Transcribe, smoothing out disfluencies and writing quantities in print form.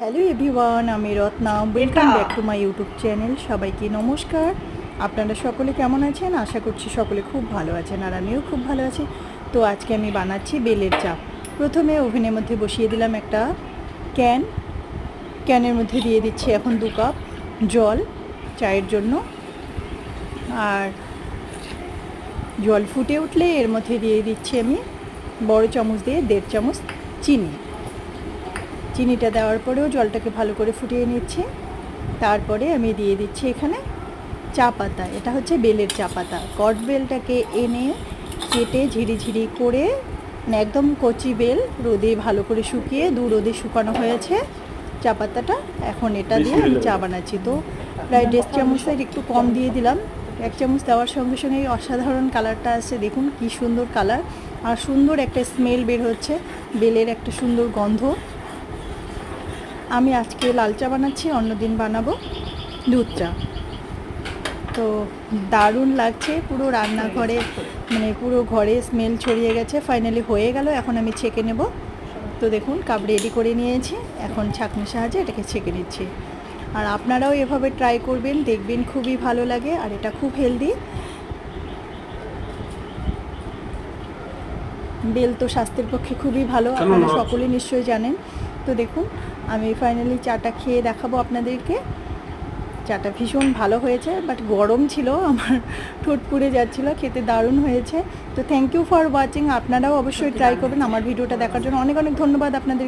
Hello everyone, আমি Ratna. Welcome back to my YouTube channel. সবাইকে নমস্কার। আপনারা সকলে কেমন আছেন? আশা করছি সকলে খুব ভালো আছেন, আর আমিও খুব ভালো আছি। তো আজকে আমি বানাচ্ছি বেলের চা। প্রথমে ওভেনের মধ্যে বসিয়ে দিলাম একটা ক্যানের মধ্যে দিয়ে দিচ্ছি এখন 2 কাপ জল চায়ের জন্য। আর জল ফুটে উঠলে এর মধ্যে দিয়ে দিচ্ছি আমি বড় চামচ দিয়ে 1.5 চামচ চিনিটা দেওয়ার পরেও জলটাকে ভালো করে ফুটিয়ে নিচ্ছি। তারপরে আমি দিয়ে দিচ্ছি এখানে চা পাতা। এটা হচ্ছে বেলের চা পাতা। কট বেলটাকে এনে কেটে ঝিরিঝিরি করে, মানে একদম কচি বেল, রোদে ভালো করে শুকিয়ে রোদে শুকানো হয়েছে চা পাতাটা। এখন এটা দিয়ে আমি চা বানাচ্ছি। তো প্রায় 1.5 চামচের একটু কম দিয়ে দিলাম। 1 চামচ দেওয়ার সঙ্গে সঙ্গে অসাধারণ কালারটা আসছে। দেখুন কি সুন্দর কালার, আর সুন্দর একটা স্মেল বের হচ্ছে, বেলের একটা সুন্দর গন্ধ। আমি আজকে লাল চা বানাচ্ছি, অন্যদিন বানাবো দুধ চা। তো দারুণ লাগছে, পুরো রান্নাঘরে, মানে পুরো ঘরে স্মেল ছড়িয়ে গেছে। ফাইনালি হয়ে গেল, এখন আমি ছেঁকে নেব। তো দেখুন কাপ রেডি করে নিয়েছি, এখন ছাঁকনির সাহায্যে এটাকে ছেঁকে নিচ্ছি। আর আপনারাও এভাবে ট্রাই করবেন, দেখবেন খুবই ভালো লাগে, আর এটা খুব হেলদি। বেল তো স্বাস্থ্যের পক্ষে খুবই ভালো, আপনারা সকলে নিশ্চয়ই জানেন। তো দেখুন আমি ফাইনালি চাটা খেয়ে দেখাবো আপনাদেরকে। চাটা ভীষণ ভালো হয়েছে, বাট গরম ছিল, আমার ঠোঁট পুড়ে যাচ্ছিলো। খেতে দারুণ হয়েছে। তো থ্যাংক ইউ ফর ওয়াচিং। আপনারাও অবশ্যই ট্রাই করবেন। আমার ভিডিওটা দেখার জন্য অনেক অনেক ধন্যবাদ আপনাদের।